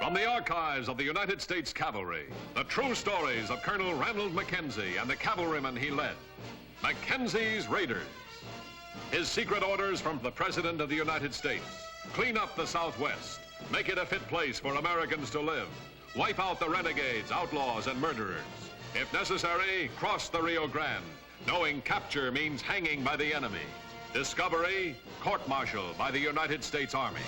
From the archives of the United States Cavalry, the true stories of Colonel Ranald Mackenzie and the cavalrymen he led. Mackenzie's Raiders. His secret orders from the President of the United States. Clean up the Southwest. Make it a fit place for Americans to live. Wipe out the renegades, outlaws, and murderers. If necessary, cross the Rio Grande, knowing capture means hanging by the enemy. Discovery, court-martial by the United States Army.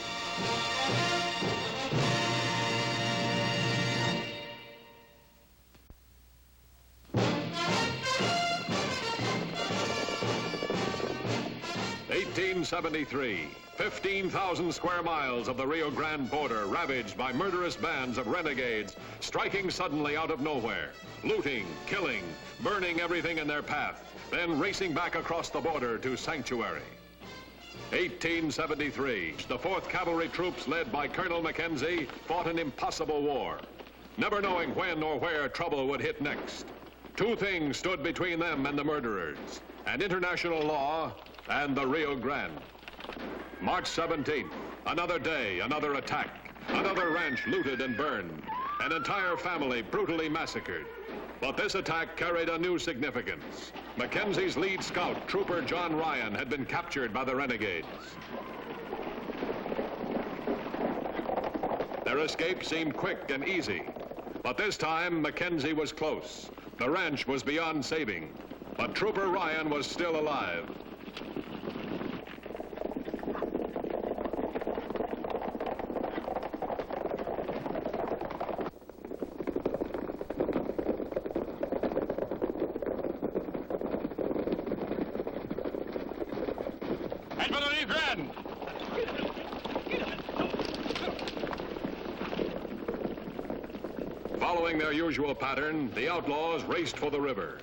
'73, 15,000 square miles of the Rio Grande border ravaged by murderous bands of renegades striking suddenly out of nowhere, looting, killing, burning everything in their path, then racing back across the border to sanctuary. 1873, the 4th Cavalry troops led by Colonel Mackenzie fought an impossible war, never knowing when or where trouble would hit next. Two things stood between them and the murderers, an international law and the Rio Grande. March 17th, another day, another attack, another ranch looted and burned, an entire family brutally massacred. But this attack carried a new significance. Mackenzie's lead scout, Trooper John Ryan, had been captured by the renegades. Their escape seemed quick and easy, but this time Mackenzie was close. The ranch was beyond saving, but Trooper Ryan was still alive. Following their usual pattern, the outlaws raced for the river.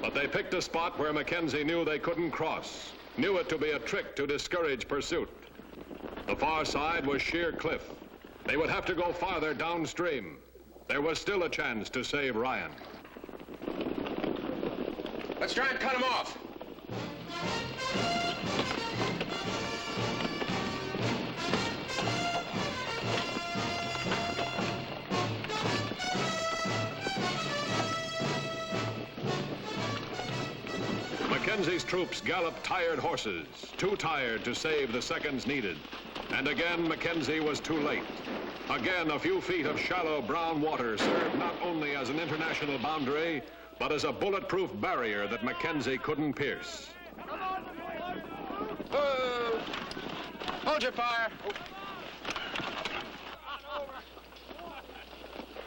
But they picked a spot where Mackenzie knew they couldn't cross, knew it to be a trick to discourage pursuit. The far side was sheer cliff. They would have to go farther downstream. There was still a chance to save Ryan. Let's try and cut him off. Mackenzie's troops galloped tired horses, too tired to save the seconds needed. And again, Mackenzie was too late. Again, a few feet of shallow brown water served not only as an international boundary, but as a bulletproof barrier that Mackenzie couldn't pierce. Hold your fire.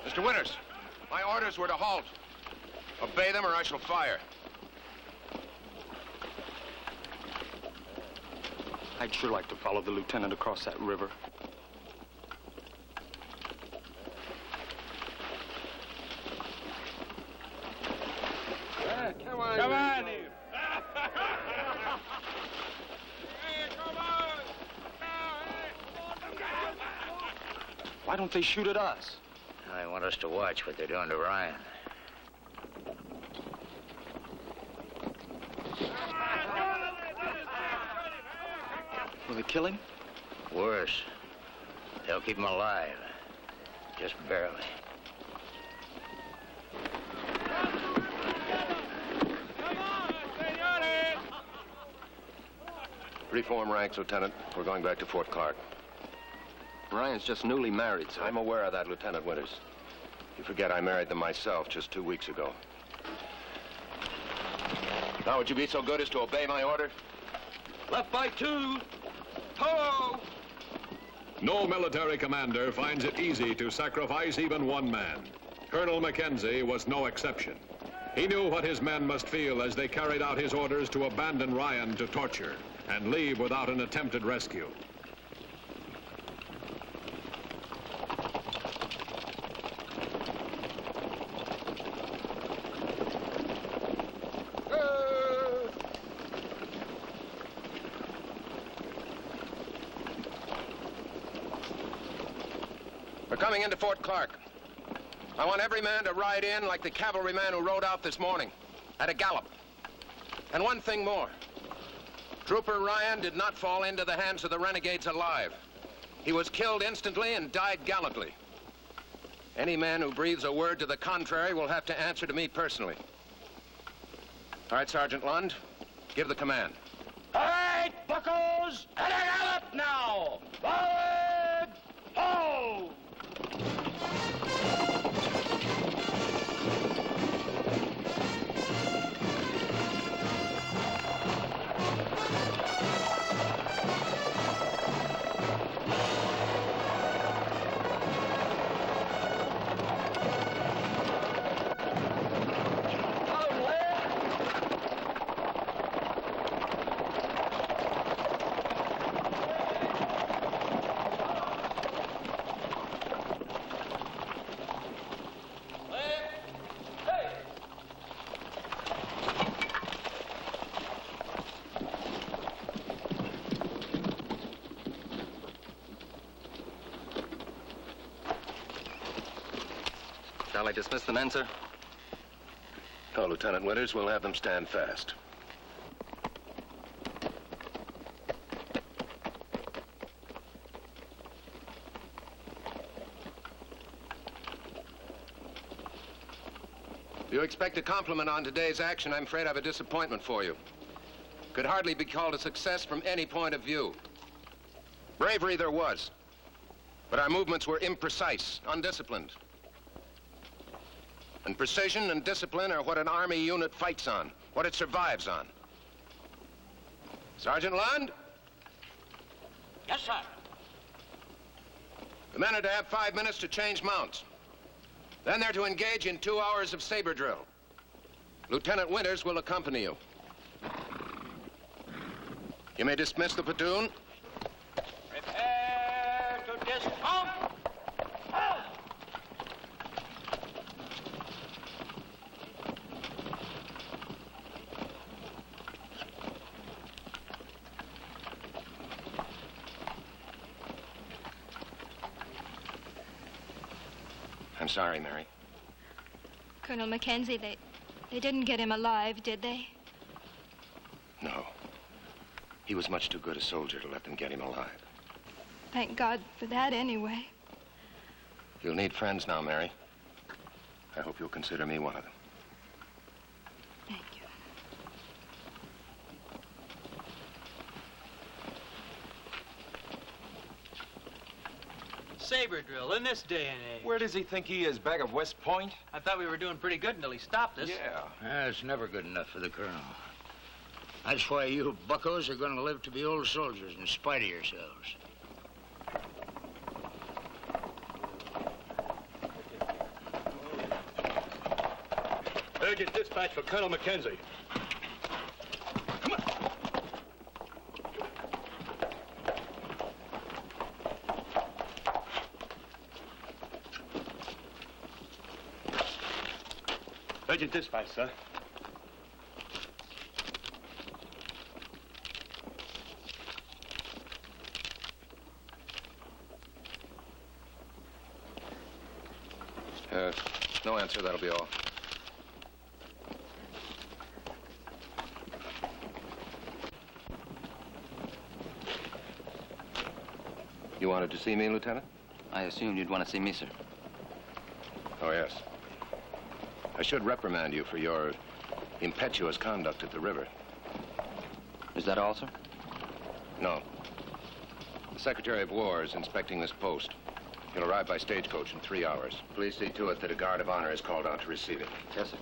Mr. Winters, my orders were to halt. Obey them or I shall fire. I'd sure like to follow the lieutenant across that river. Come on. Come on, you. Why don't they shoot at us? They want us to watch what they're doing to Ryan. Will they kill him? Worse, they'll keep him alive. Just barely. Reform ranks, Lieutenant. We're going back to Fort Clark. Ryan's just newly married, sir. I'm aware of that, Lieutenant Winters. You forget I married them myself just 2 weeks ago. Now, would you be so good as to obey my order? Left by 2. Ho! No military commander finds it easy to sacrifice even one man. Colonel Mackenzie was no exception. He knew what his men must feel as they carried out his orders to abandon Ryan to torture and leave without an attempted rescue. We're coming into Fort Clark. I want every man to ride in like the cavalryman who rode out this morning, at a gallop. And one thing more. Trooper Ryan did not fall into the hands of the renegades alive. He was killed instantly and died gallantly. Any man who breathes a word to the contrary will have to answer to me personally. All right, Sergeant Lund, give the command. All right, buckos, at a gallop now! Forward, ho! Shall I dismiss the men, sir? No, Lieutenant Winters, we'll have them stand fast. If you expect a compliment on today's action, I'm afraid I have a disappointment for you. Could hardly be called a success from any point of view. Bravery there was, but our movements were imprecise, undisciplined. And precision and discipline are what an Army unit fights on, what it survives on. Sergeant Lund? Yes, sir. The men are to have 5 minutes to change mounts. Then they're to engage in 2 hours of saber drill. Lieutenant Winters will accompany you. You may dismiss the platoon. Prepare to dismount. Halt! I'm sorry, Mary. Colonel Mackenzie, they didn't get him alive, did they? No. He was much too good a soldier to let them get him alive. Thank God for that, anyway. You'll need friends now, Mary. I hope you'll consider me one of them. Thank you. Saber drill in this day and age. Where does he think he is, back of West Point? I thought we were doing pretty good until he stopped us. Yeah. It's never good enough for the colonel. That's why you buckos are going to live to be old soldiers in spite of yourselves. Urgent dispatch for Colonel Mackenzie. Come on. Urgent dispatch, sir. No answer, that'll be all. You wanted to see me, Lieutenant? I assumed you'd want to see me, sir. Oh, yes. I should reprimand you for your impetuous conduct at the river. Is that all, sir? No. The Secretary of War is inspecting this post. He'll arrive by stagecoach in 3 hours. Please see to it that a guard of honor is called out to receive him. Yes, sir.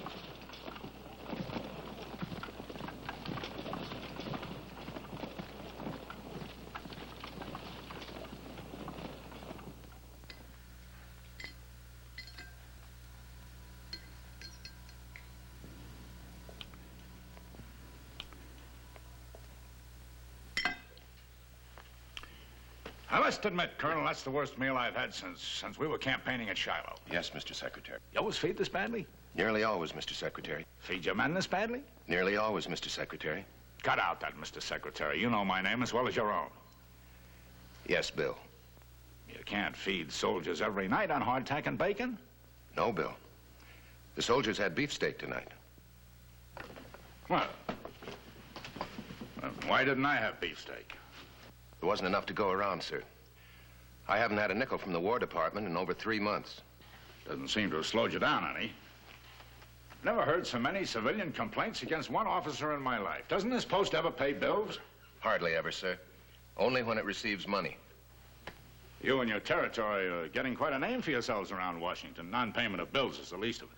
I must admit, Colonel, that's the worst meal I've had since we were campaigning at Shiloh. Yes, Mr. Secretary. You always feed this badly? Nearly always, Mr. Secretary. Feed your men this badly? Nearly always, Mr. Secretary. Cut out that, Mr. Secretary. You know my name as well as your own. Yes, Bill. You can't feed soldiers every night on hardtack and bacon. No, Bill. The soldiers had beefsteak tonight. Well, why didn't I have beefsteak? There wasn't enough to go around, sir. I haven't had a nickel from the War Department in over 3 months. Doesn't seem to have slowed you down any. Never heard so many civilian complaints against one officer in my life. Doesn't this post ever pay bills? Hardly ever, sir. Only when it receives money. You and your territory are getting quite a name for yourselves around Washington. Non-payment of bills is the least of it.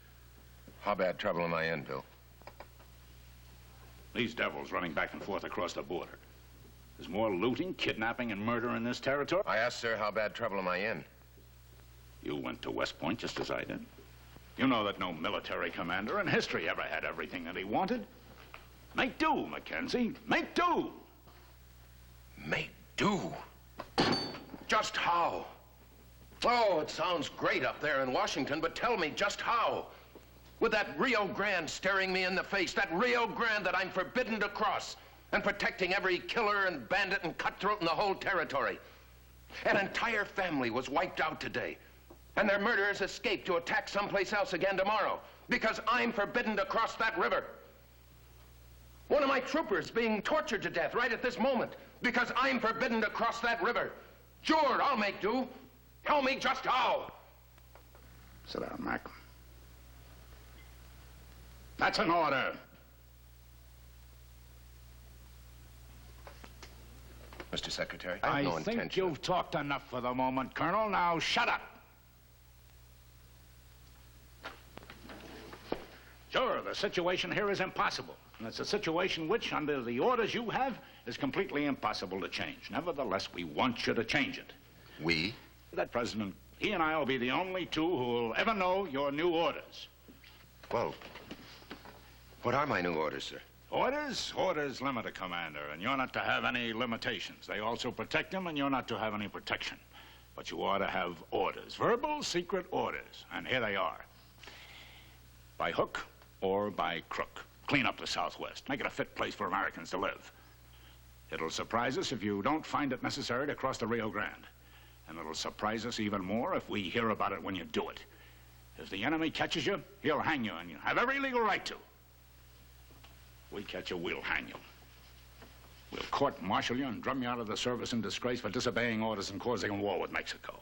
How bad trouble am I in, Bill? These devils running back and forth across the border. There's more looting, kidnapping, and murder in this territory. I asked, sir, how bad trouble am I in? You went to West Point just as I did. You know that no military commander in history ever had everything that he wanted. Make do, Mackenzie. Make do! Make do? Just how? Oh, it sounds great up there in Washington, but tell me just how? With that Rio Grande staring me in the face, that Rio Grande that I'm forbidden to cross, and protecting every killer and bandit and cutthroat in the whole territory. An entire family was wiped out today, and their murderers escaped to attack someplace else again tomorrow because I'm forbidden to cross that river. One of my troopers being tortured to death right at this moment because I'm forbidden to cross that river. Sure, I'll make do. Tell me just how. Sit down, Mac. That's an order. Mr. Secretary, I have no intention. I think you've talked enough for the moment, Colonel. Now shut up. Sure, the situation here is impossible. And it's a situation which, under the orders you have, is completely impossible to change. Nevertheless, we want you to change it. We? That President, he and I will be the only two who will ever know your new orders. Well, what are my new orders, sir? Orders? Orders limit a commander, and you're not to have any limitations. They also protect him, and you're not to have any protection. But you ought to have orders. Verbal, secret orders. And here they are. By hook or by crook. Clean up the Southwest. Make it a fit place for Americans to live. It'll surprise us if you don't find it necessary to cross the Rio Grande. And it'll surprise us even more if we hear about it when you do it. If the enemy catches you, he'll hang you, and you have every legal right to. We catch you, we'll hang you. We'll court-martial you and drum you out of the service in disgrace for disobeying orders and causing a war with Mexico.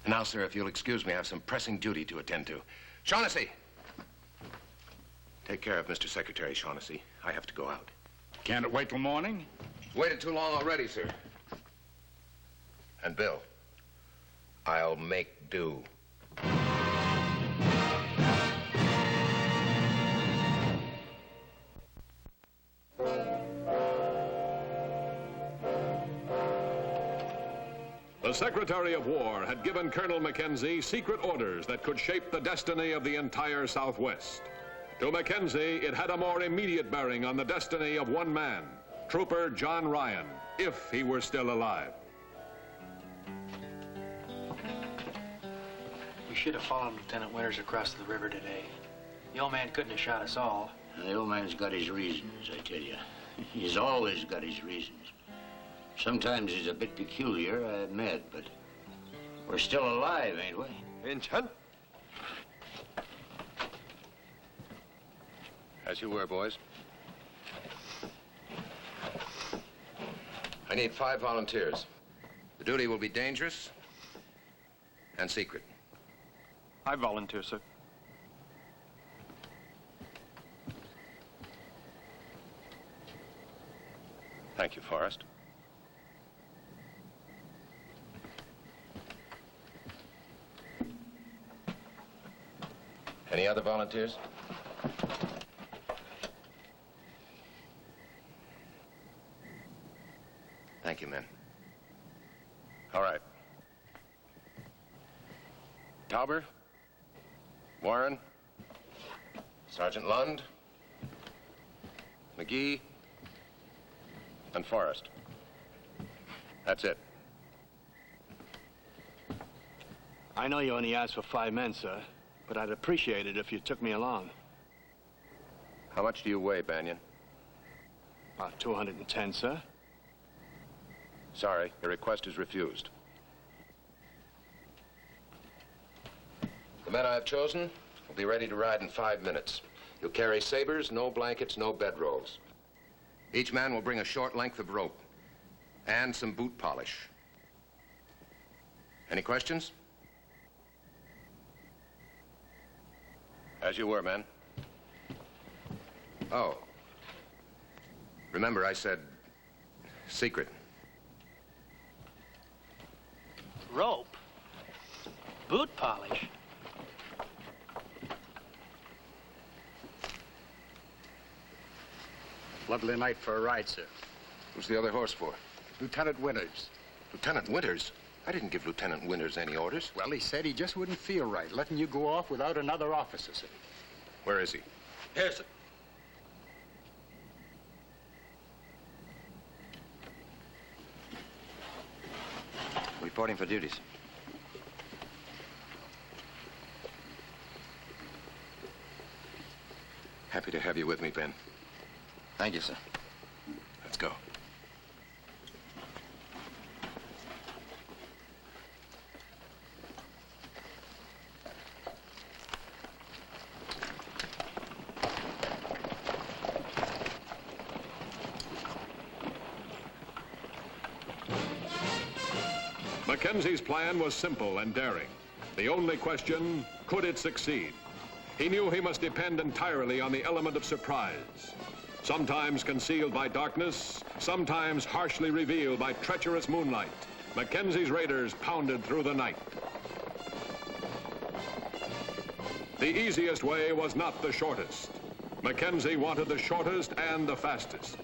Now, sir, if you'll excuse me, I have some pressing duty to attend to. Shaughnessy! Take care of Mr. Secretary, Shaughnessy. I have to go out. Can't it wait till morning? Waited too long already, sir. And Bill, I'll make do. The Secretary of War had given Colonel Mackenzie secret orders that could shape the destiny of the entire Southwest. To Mackenzie, it had a more immediate bearing on the destiny of one man, Trooper John Ryan, if he were still alive. We should have followed Lieutenant Winters across the river today. The old man couldn't have shot us all. The old man's got his reasons, I tell you. He's always got his reasons. Sometimes he's a bit peculiar, I admit, but we're still alive, ain't we? Intent. As you were, boys. I need 5 volunteers. The duty will be dangerous and secret. I volunteer, sir. Thank you, Forrest. Any other volunteers? Thank you, men. All right. Tauber, Warren, Sergeant Lund, McGee, and Forrest. That's it. I know you only asked for 5 men, sir, but I'd appreciate it if you took me along. How much do you weigh, Banyan? About 210, sir. Sorry, your request is refused. The men I have chosen will be ready to ride in 5 minutes. You'll carry sabers, no blankets, no bedrolls. Each man will bring a short length of rope and some boot polish. Any questions? As you were, man. Oh. Remember, I said secret. Rope? Boot polish? Lovely night for a ride, sir. Who's the other horse for? Lieutenant Winters. Lieutenant Winters? I didn't give Lieutenant Winters any orders. Well, he said he just wouldn't feel right letting you go off without another officer, sir. Where is he? Here, sir. Reporting for duties. Happy to have you with me, Ben. Thank you, sir. Let's go. Mackenzie's plan was simple and daring. The only question, could it succeed? He knew he must depend entirely on the element of surprise. Sometimes concealed by darkness, sometimes harshly revealed by treacherous moonlight, Mackenzie's raiders pounded through the night. The easiest way was not the shortest. Mackenzie wanted the shortest and the fastest.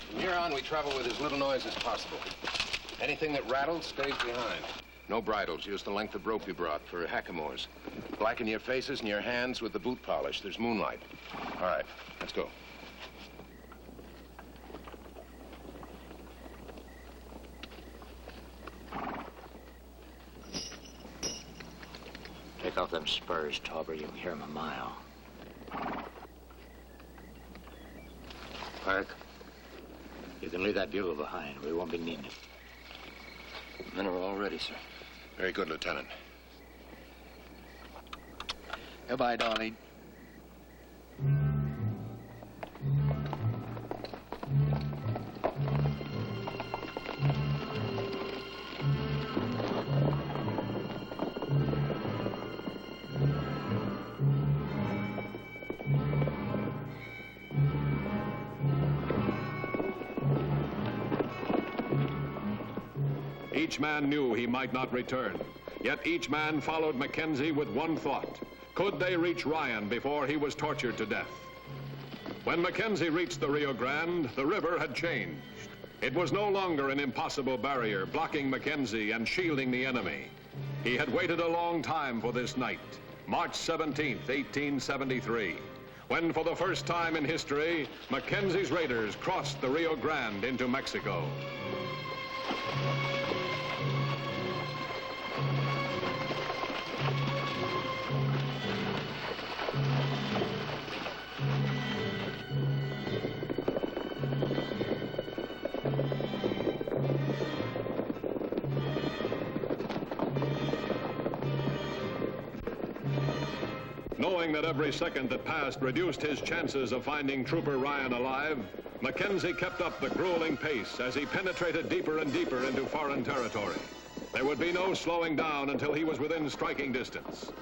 From here on, we travel with as little noise as possible. Anything that rattles stays behind. No bridles. Use the length of rope you brought for hackamores. Blacken your faces and your hands with the boot polish. There's moonlight. All right, let's go. Take off them spurs, Tauber. You can hear 'em a mile. Park, you can leave that bugle behind. We won't be needing it. Men are all ready, sir. Very good, Lieutenant. Goodbye, darling. Each man knew he might not return, yet each man followed Mackenzie with one thought. Could they reach Ryan before he was tortured to death? When Mackenzie reached the Rio Grande, the river had changed. It was no longer an impossible barrier blocking Mackenzie and shielding the enemy. He had waited a long time for this night, March 17th, 1873, when for the first time in history, Mackenzie's raiders crossed the Rio Grande into Mexico. Knowing that every second that passed reduced his chances of finding Trooper Ryan alive, Mackenzie kept up the grueling pace as he penetrated deeper and deeper into foreign territory. There would be no slowing down until he was within striking distance.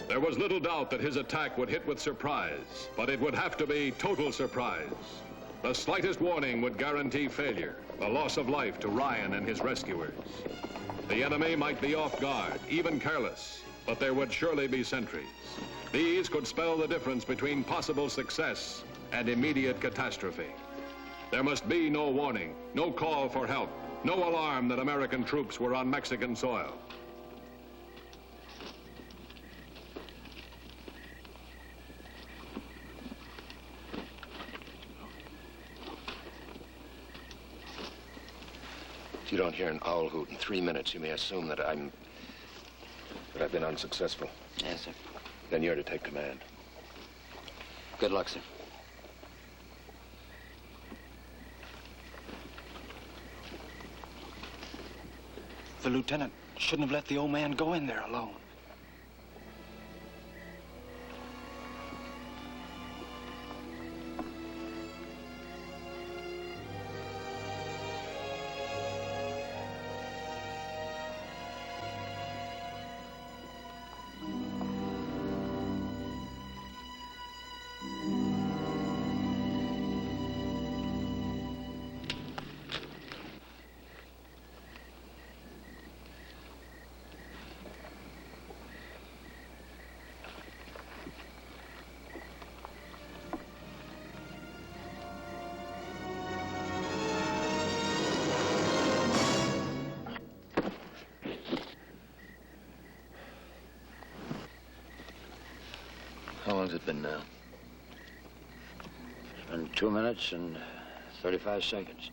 There was little doubt that his attack would hit with surprise, but it would have to be total surprise. The slightest warning would guarantee failure, the loss of life to Ryan and his rescuers. The enemy might be off guard, even careless, but there would surely be sentries. These could spell the difference between possible success and immediate catastrophe. There must be no warning, no call for help, No alarm that American troops were on Mexican soil. If you don't hear an owl hoot in 3 minutes, you may assume that I've been unsuccessful. Yes, sir. Then you're to take command. Good luck, sir. The lieutenant shouldn't have let the old man go in there alone. How long's it been now? It's been 2 minutes and 35 seconds.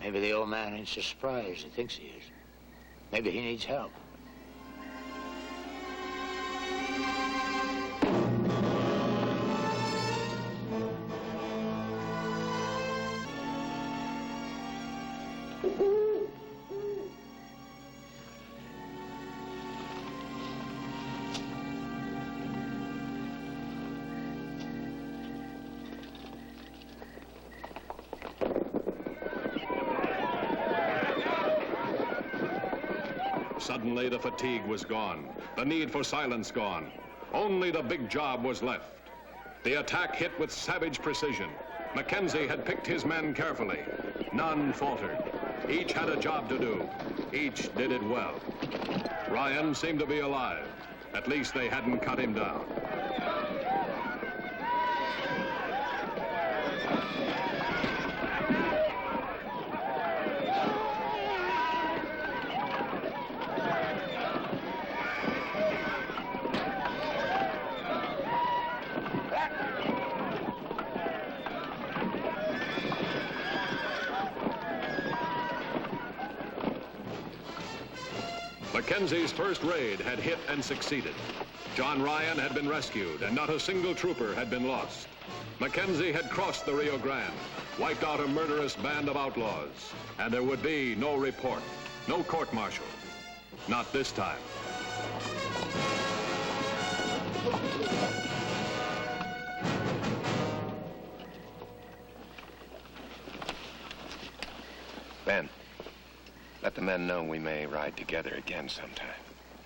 Maybe the old man ain't so surprised as he thinks he is. Maybe he needs help. Suddenly, the fatigue was gone, the need for silence gone. Only the big job was left. The attack hit with savage precision. Mackenzie had picked his men carefully. None faltered. Each had a job to do. Each did it well. Ryan seemed to be alive. At least they hadn't cut him down. Mackenzie's first raid had hit and succeeded. John Ryan had been rescued, and not a single trooper had been lost. Mackenzie had crossed the Rio Grande, wiped out a murderous band of outlaws, and there would be no report, no court-martial. Not this time. Ben, let the men know we may ride together again sometime.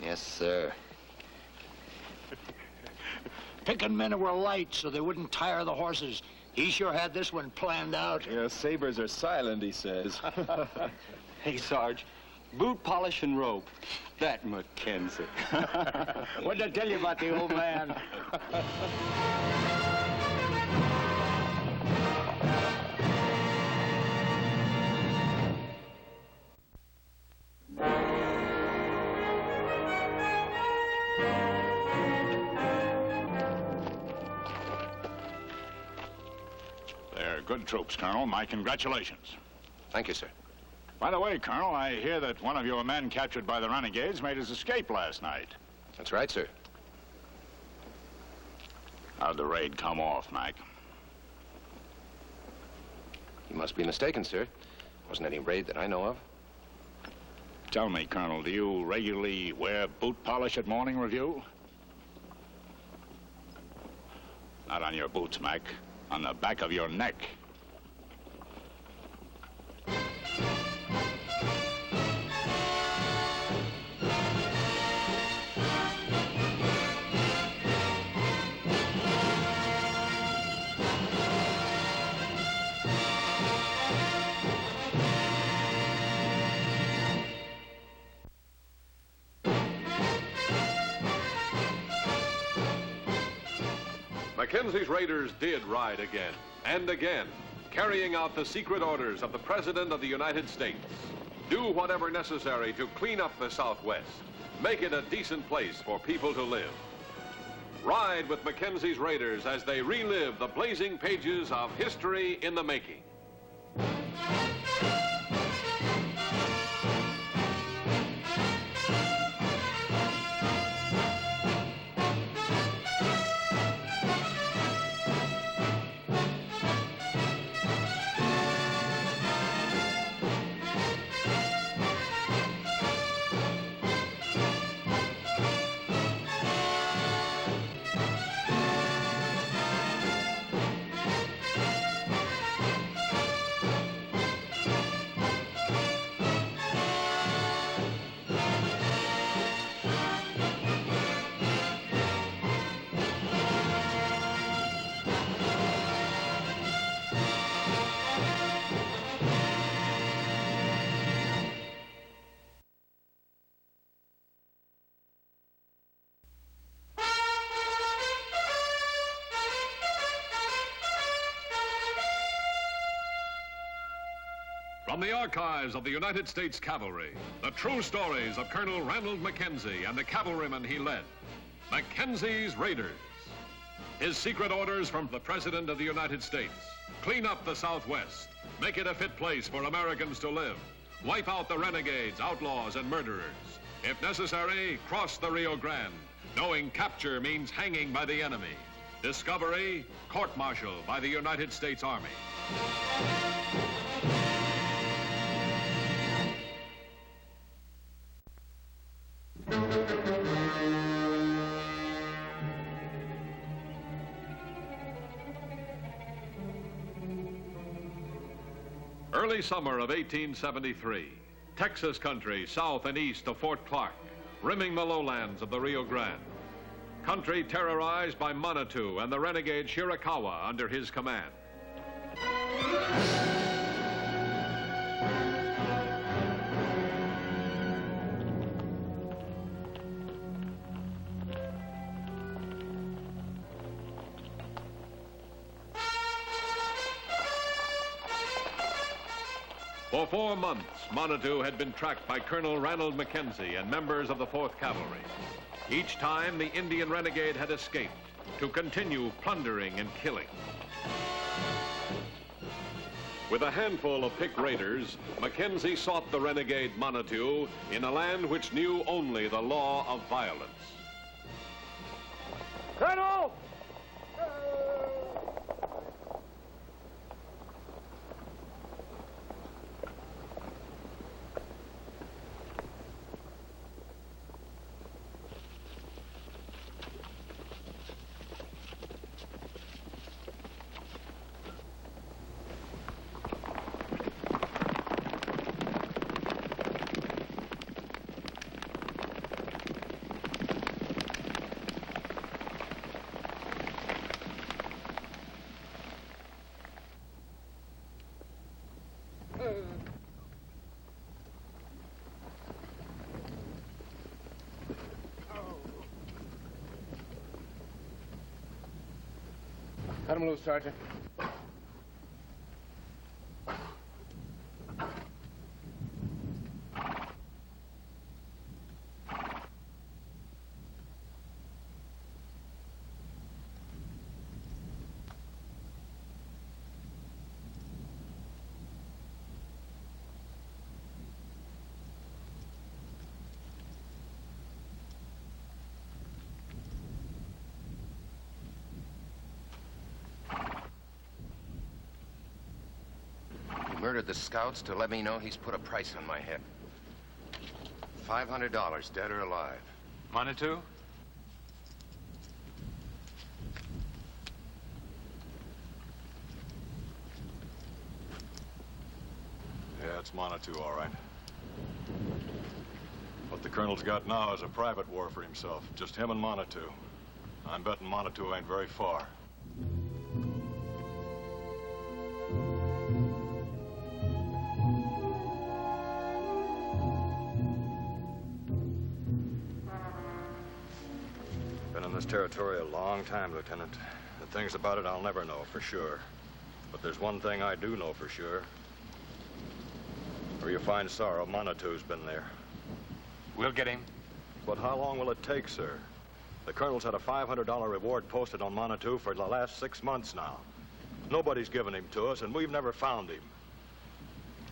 Yes, sir. Picking men who were light so they wouldn't tire the horses. He sure had this one planned out. Yeah, sabers are silent, he says. Hey, Sarge, boot polish and rope. That Mackenzie. What did I tell you about the old man? They're good troops, Colonel. My congratulations. Thank you, sir. By the way, Colonel, I hear that one of your men captured by the renegades made his escape last night. That's right, sir. How'd the raid come off, Mac? You must be mistaken, sir. Wasn't any raid that I know of. Tell me, Colonel, do you regularly wear boot polish at morning review? Not on your boots, Mac. On the back of your neck. Mackenzie's raiders did ride again, and again, carrying out the secret orders of the President of the United States. Do whatever necessary to clean up the Southwest. Make it a decent place for people to live. Ride with Mackenzie's Raiders as they relive the blazing pages of history in the making. From the archives of the United States Cavalry, the true stories of Colonel Ranald Mackenzie and the cavalrymen he led. Mackenzie's Raiders. His secret orders from the President of the United States. Clean up the Southwest. Make it a fit place for Americans to live. Wipe out the renegades, outlaws, and murderers. If necessary, cross the Rio Grande, knowing capture means hanging by the enemy. Discovery, court-martial by the United States Army. Early summer of 1873, Texas country south and east of Fort Clark, rimming the lowlands of the Rio Grande. Country terrorized by Manitou and the renegade Shirakawa under his command. For 4 months, Manitou had been tracked by Colonel Ranald Mackenzie and members of the 4th Cavalry. Each time, the Indian renegade had escaped to continue plundering and killing. With a handful of picked raiders, Mackenzie sought the renegade Manitou in a land which knew only the law of violence. Colonel! Cut him loose, Sergeant. Murdered the scouts to let me know he's put a price on my head. $500, dead or alive. Manitou? Yeah, it's Manitou, all right. What the colonel's got now is a private war for himself. Just him and Manitou. I'm betting Manitou ain't very far. Been in this territory a long time, Lieutenant. The things about it I'll never know for sure. But there's one thing I do know for sure. For your fine sorrow, Monitu's been there. We'll get him. But how long will it take, sir? The Colonel's had a $500 reward posted on Manitou for the last 6 months now. Nobody's given him to us, and we've never found him.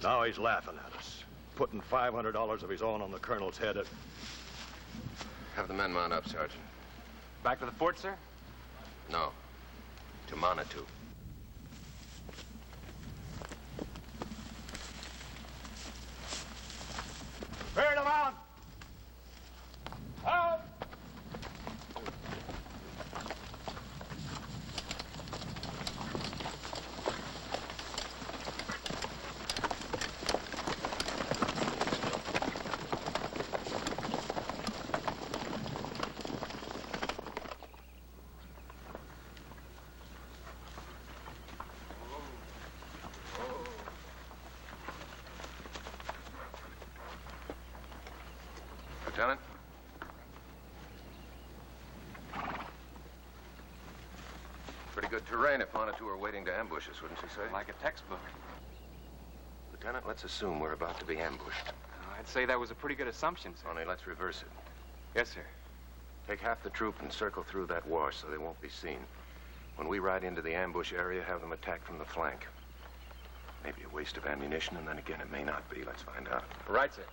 Now he's laughing at us, putting $500 of his own on the Colonel's head. Have the men mount up, Sergeant. Back to the fort, sir? No. To Manitou. Bear them on! Out! Lieutenant? Pretty good terrain if Manitou are waiting to ambush us, wouldn't you say? Like a textbook. Lieutenant, let's assume we're about to be ambushed. I'd say that was a pretty good assumption, sir. Only let's reverse it. Yes, sir. Take half the troop and circle through that wash so they won't be seen. When we ride into the ambush area, have them attack from the flank. Maybe a waste of ammunition, and then again, it may not be. Let's find out. Right, sir.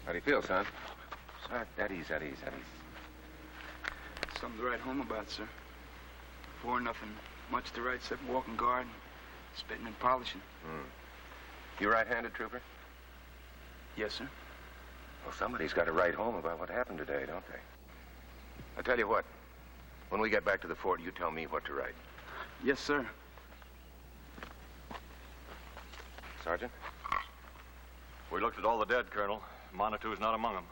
How do you feel, son? Sir, at ease, at ease, at ease. Something to write home about, sir. Before, nothing much to write except walking guard, and spitting and polishing. You right-handed, Trooper? Yes, sir. Well, somebody's got to write home about what happened today, don't they? I tell you what. When we get back to the fort, you tell me what to write. Yes, sir. Sergeant? We looked at all the dead, Colonel. Monitu's not among them.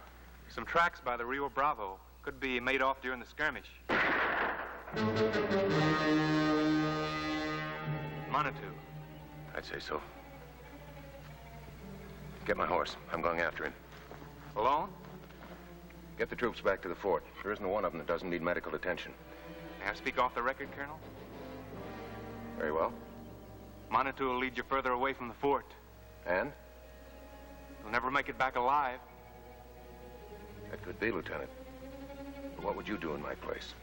Some tracks by the Rio Bravo. Could be made off during the skirmish. Manitou. I'd say so. Get my horse. I'm going after him. Alone? Get the troops back to the fort. There isn't one of them that doesn't need medical attention. May I speak off the record, Colonel? Very well. Manitou will lead you further away from the fort. And? You'll never make it back alive. That could be, Lieutenant. But what would you do in my place?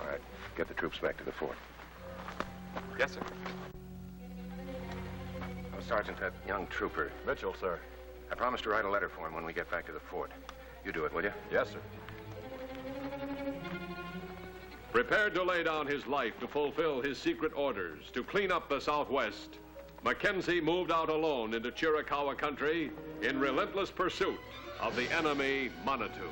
All right, get the troops back to the fort. Yes, sir. Oh, Sergeant, that young trooper. Mitchell, sir. I promised to write a letter for him when we get back to the fort. You do it, will you? Yes, sir. Prepared to lay down his life to fulfill his secret orders to clean up the Southwest, Mackenzie moved out alone into Chiricahua country in relentless pursuit of the enemy Manitou.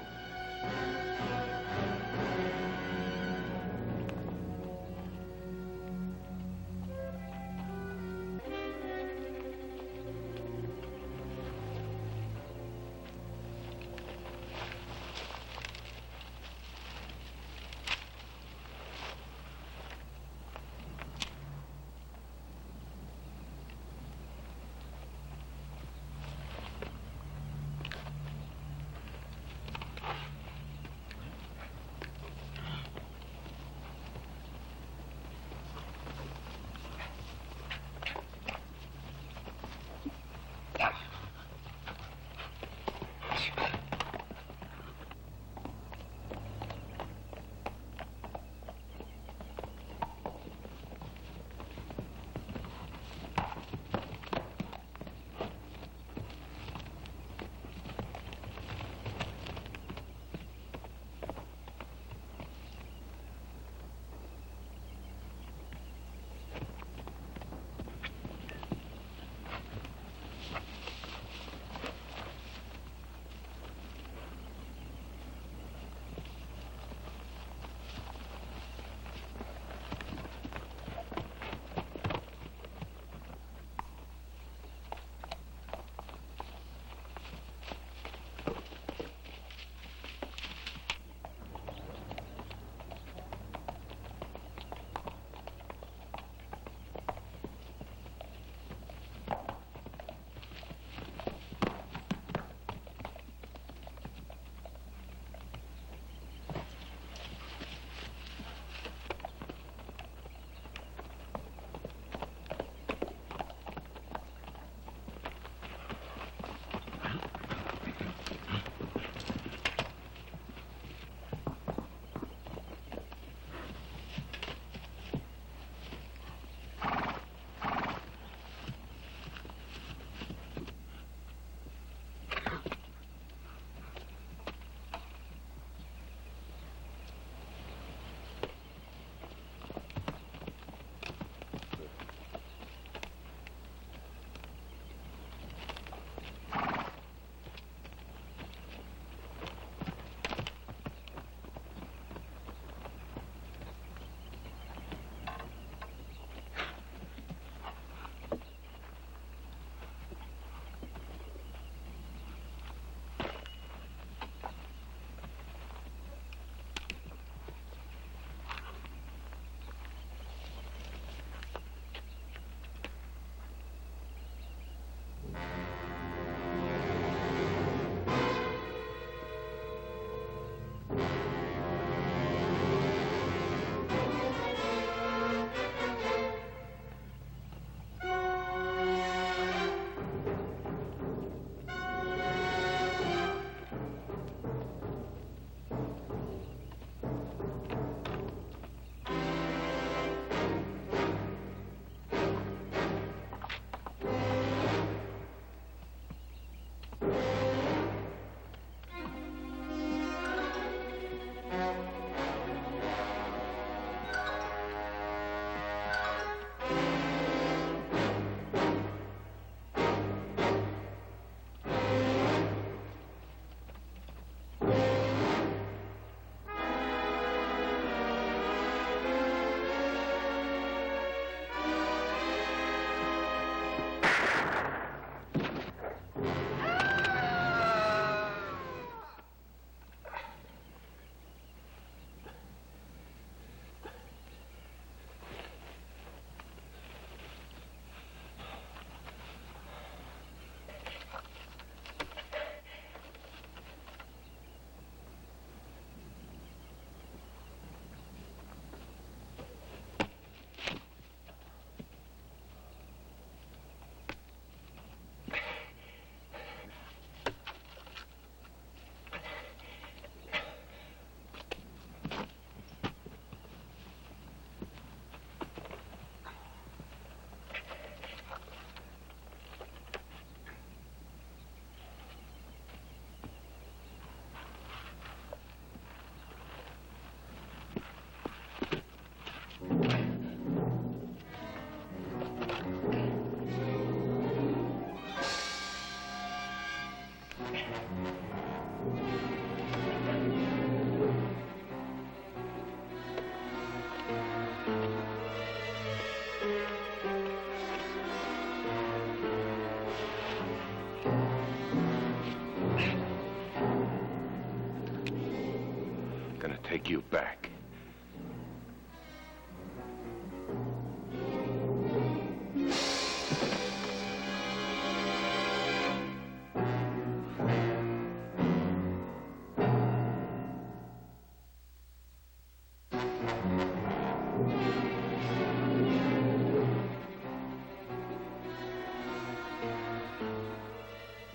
Gonna take you back.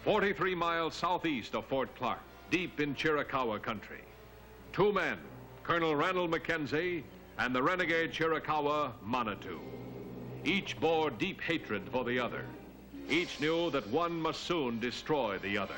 43 miles southeast of Fort Clark, deep in Chiricahua country. Two men, Colonel Randall Mackenzie and the renegade Chiricahua Manitou. Each bore deep hatred for the other. Each knew that one must soon destroy the other.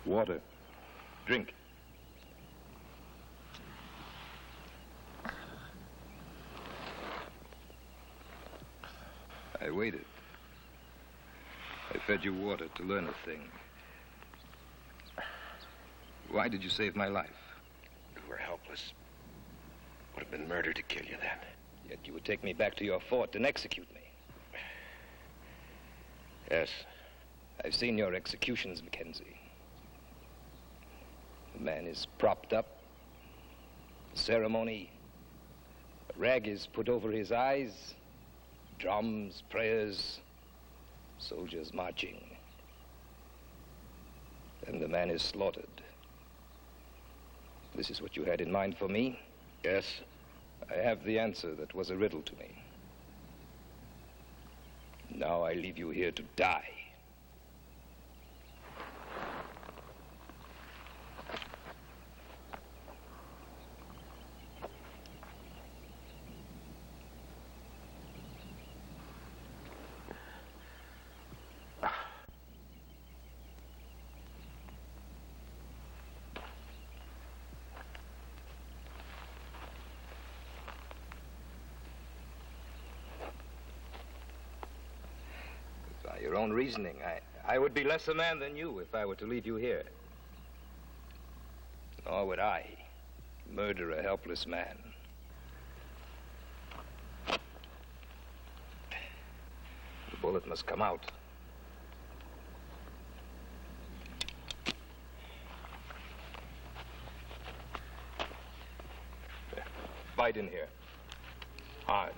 Water. Drink. I waited. I fed you water to learn a thing. Why did you save my life? You were helpless. Would have been murder to kill you then. Yet you would take me back to your fort and execute me. Yes. I've seen your executions, Mackenzie. The man is propped up. The ceremony. A rag is put over his eyes. Drums, prayers, soldiers marching. Then the man is slaughtered. This is what you had in mind for me? Yes. I have the answer that was a riddle to me. Now I leave you here to die. By your own reasoning, I would be less a man than you if I were to leave you here. Nor would I murder a helpless man. The bullet must come out. Bite in here. Hard.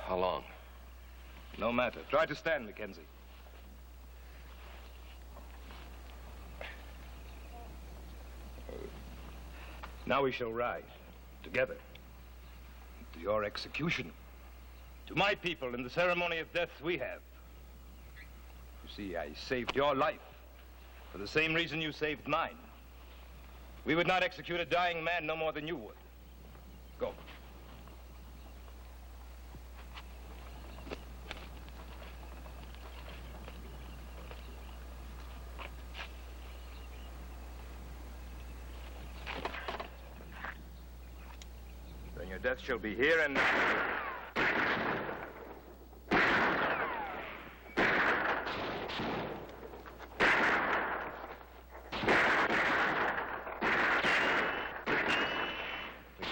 How long? No matter. Try to stand, Mackenzie. Now we shall ride together to your execution. To my people in the ceremony of death we have. You see, I saved your life for the same reason you saved mine. We would not execute a dying man no more than you would. Go. Then your death shall be here and...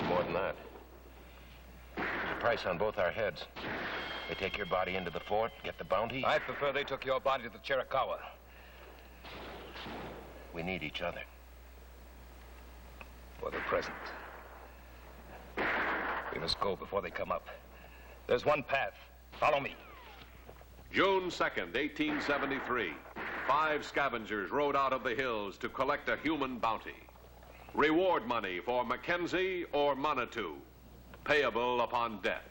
More than that. There's a price on both our heads. They take your body into the fort, get the bounty? I prefer they took your body to the Chiricahua. We need each other. For the present. We must go before they come up. There's one path. Follow me. June 2nd, 1873. 5 scavengers rode out of the hills to collect a human bounty. Reward money for Mackenzie or Manitou, payable upon death.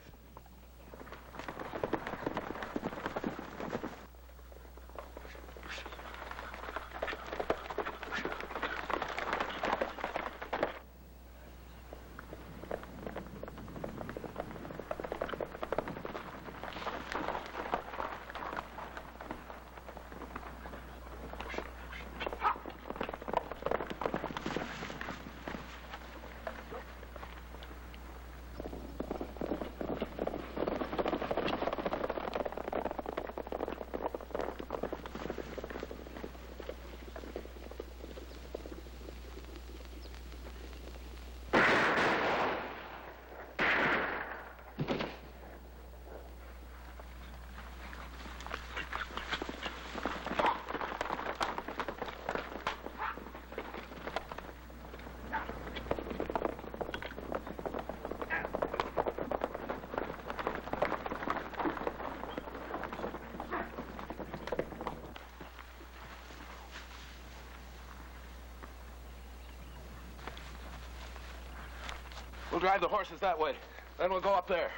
We'll drive the horses that way. Then we'll go up there.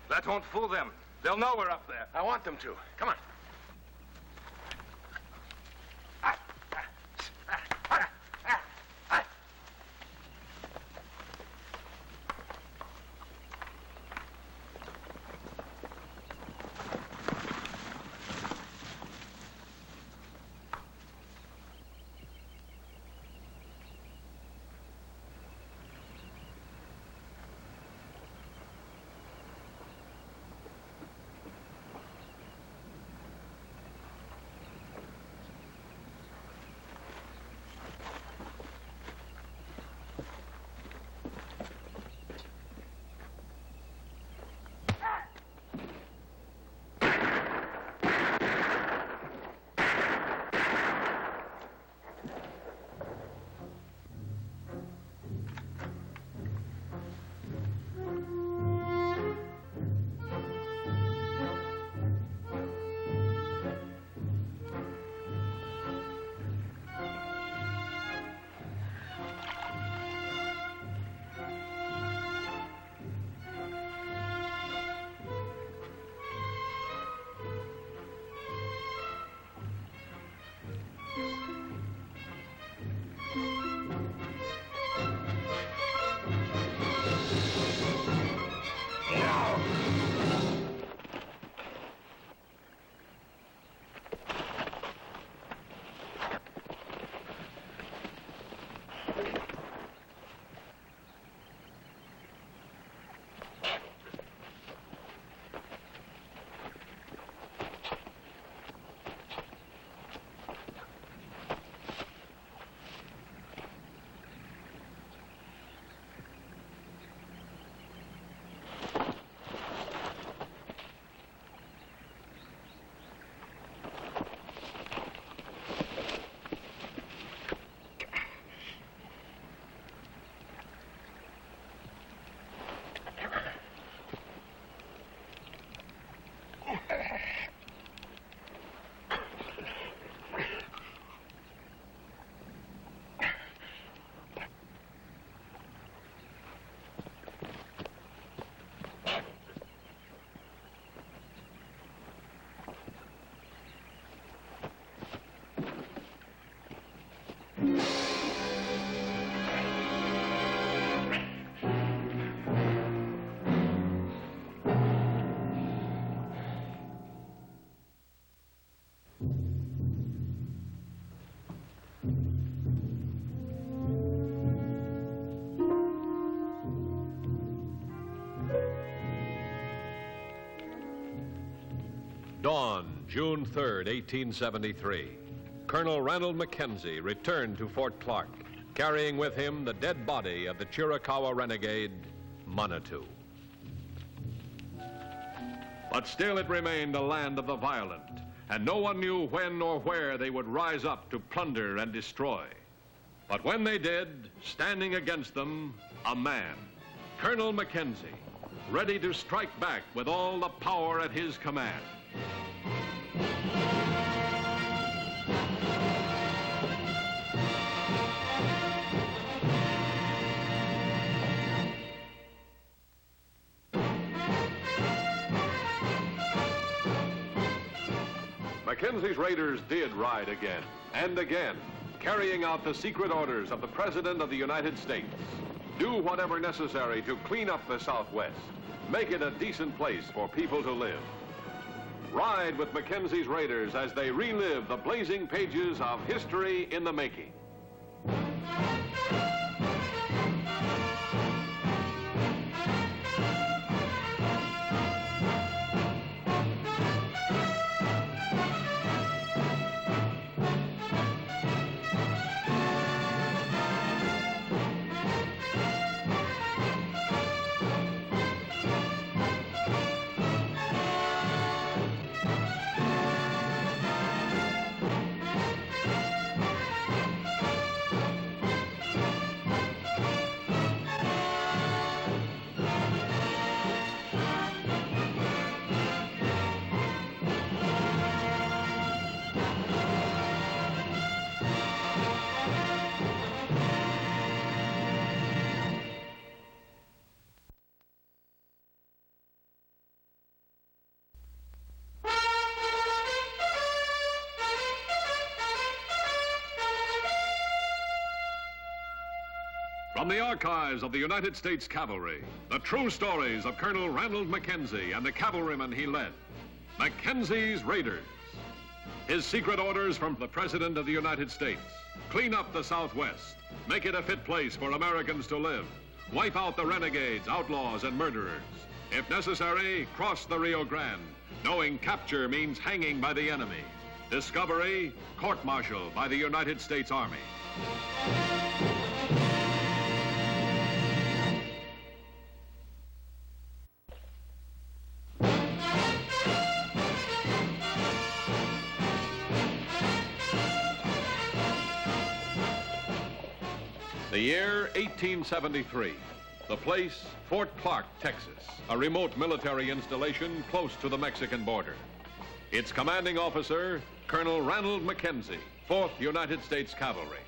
That won't fool them. They'll know we're up there. I want them to. Come on. Dawn, June 3rd, 1873. Colonel Ranald Mackenzie returned to Fort Clark, carrying with him the dead body of the Chiricahua renegade, Manitou. But still it remained a land of the violent, and no one knew when or where they would rise up to plunder and destroy. But when they did, standing against them, a man, Colonel Mackenzie, ready to strike back with all the power at his command. Mackenzie's raiders did ride again and again, carrying out the secret orders of the President of the United States. Do whatever necessary to clean up the Southwest, make it a decent place for people to live. Ride with Mackenzie's raiders as they relive the blazing pages of history in the making. From the archives of the United States Cavalry, the true stories of Colonel Ranald Mackenzie and the cavalrymen he led. Mackenzie's Raiders. His secret orders from the President of the United States. Clean up the Southwest. Make it a fit place for Americans to live. Wipe out the renegades, outlaws, and murderers. If necessary, cross the Rio Grande, knowing capture means hanging by the enemy. Discovery, court-martial by the United States Army. The year 1873. The place, Fort Clark, Texas, a remote military installation close to the Mexican border. Its commanding officer, Colonel Ranald Mackenzie, 4th United States Cavalry.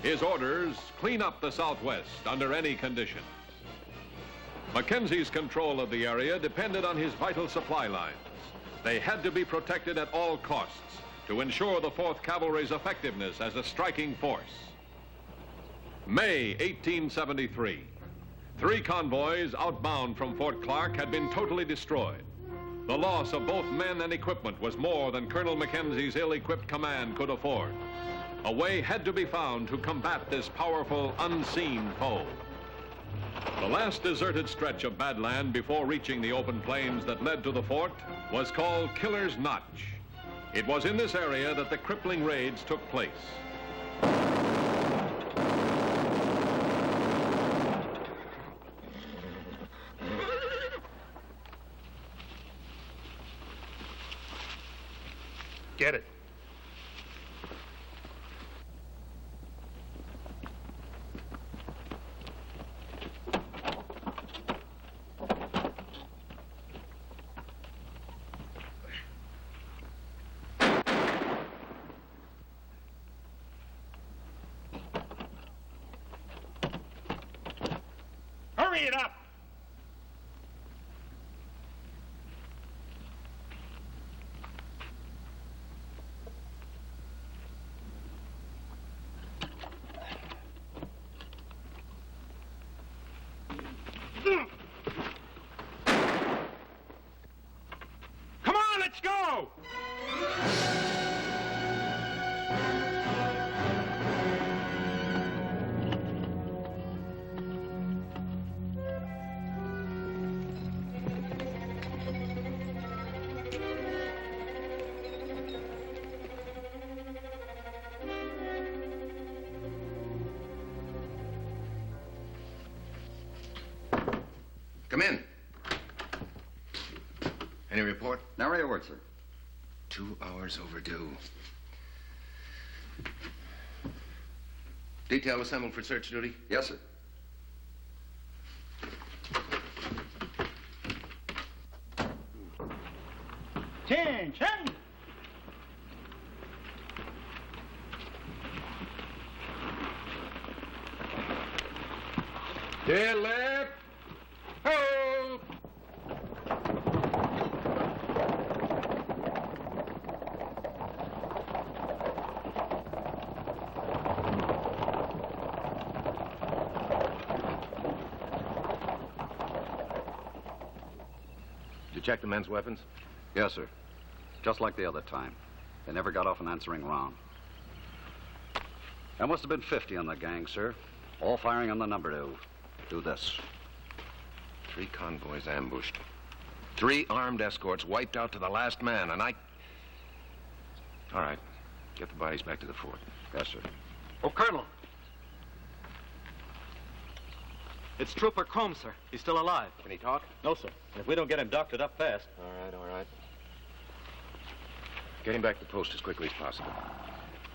His orders, clean up the Southwest under any conditions. Mackenzie's control of the area depended on his vital supply lines. They had to be protected at all costs to ensure the 4th Cavalry's effectiveness as a striking force. May 1873. 3 convoys outbound from Fort Clark had been totally destroyed. The loss of both men and equipment was more than Colonel Mackenzie's ill-equipped command could afford. A way had to be found to combat this powerful, unseen foe. The last deserted stretch of badland before reaching the open plains that led to the fort was called Killer's Notch. It was in this area that the crippling raids took place. Get it. Hurry it up! Come on, let's go! Come in. Any airport? Nary a word, sir. 2 hours overdue. Detail assembled for search duty? Yes, sir. Attention! Dead left. Hold. Did you check the men's weapons? Yes, sir. Just like the other time. They never got off an answering round. There must have been 50 on the gang, sir. All firing on the number to do this. 3 convoys ambushed. 3 armed escorts wiped out to the last man, and I... All right. Get the bodies back to the fort. Yes, sir. Oh, Colonel. It's Trooper Crome, sir. He's still alive. Can he talk? No, sir. And if we don't get him doctored up fast... All right. Get him back to post as quickly as possible.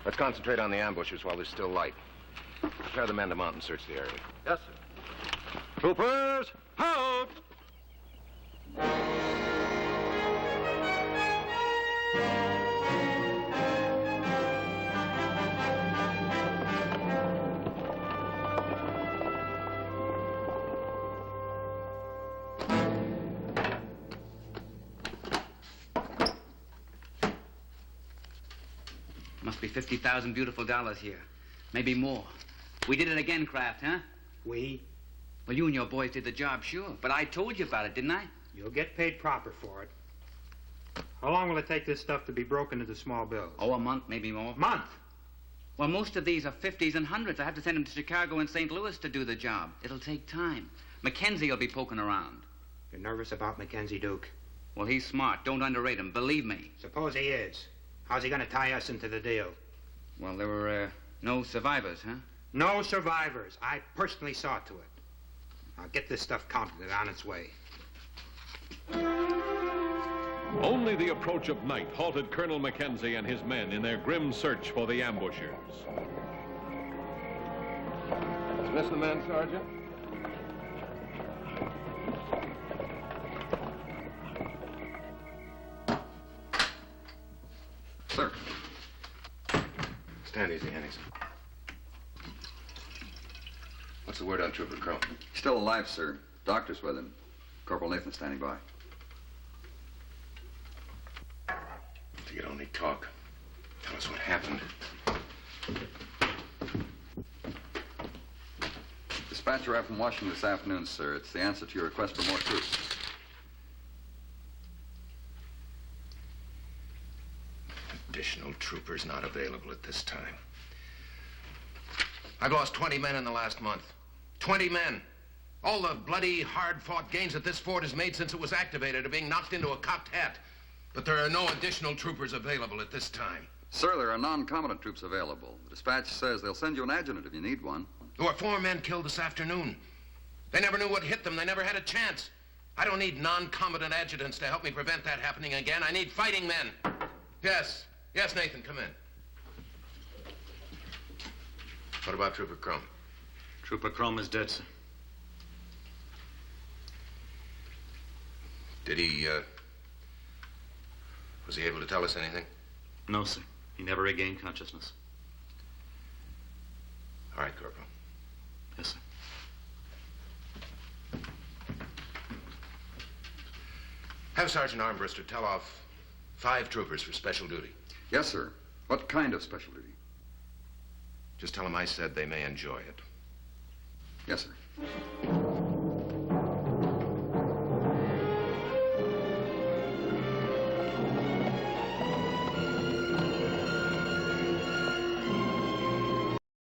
Let's concentrate on the ambushers while there's still light. Prepare the men to mount and search the area. Yes, sir. Troopers, out! Must be $50,000 beautiful dollars here. Maybe more. We did it again, Kraft, huh? We? Well, you and your boys did the job, sure. But I told you about it, didn't I? You'll get paid proper for it. How long will it take this stuff to be broken into small bills? Oh, a month, maybe more. Month? Well, most of these are 50s and 100s. I have to send them to Chicago and St. Louis to do the job. It'll take time. Mackenzie will be poking around. You're nervous about Mackenzie, Duke? Well, he's smart. Don't underrate him. Believe me. Suppose he is. How's he going to tie us into the deal? Well, there were no survivors, huh? No survivors. I personally saw to it. I'll get this stuff counted and on its way. Only the approach of night halted Colonel Mackenzie and his men in their grim search for the ambushers. Dismiss the men, Sergeant. Sir. Stand easy, Hennies. What's the word on Trooper Crome? Still alive, sir. Doctor's with him. Corporal Nathan standing by. If you could only talk. Tell us what happened. Dispatch arrived from Washington this afternoon, sir. It's the answer to your request for more troops. Additional troopers not available at this time. I've lost 20 men in the last month. 20 men. All the bloody, hard-fought gains that this fort has made since it was activated are being knocked into a cocked hat. But there are no additional troopers available at this time. Sir, there are non-combatant troops available. The dispatch says they'll send you an adjutant if you need one. There were 4 men killed this afternoon. They never knew what hit them. They never had a chance. I don't need non-combatant adjutants to help me prevent that happening again. I need fighting men. Yes. Yes, Nathan, come in. What about Trooper Crome? Trooper Crome is dead, sir. Did he, was he able to tell us anything? No, sir. He never regained consciousness. All right, Corporal. Yes, sir. Have Sergeant Armbruster tell off 5 troopers for special duty. Yes, sir. What kind of special duty? Just tell them I said they may enjoy it. Yes, sir.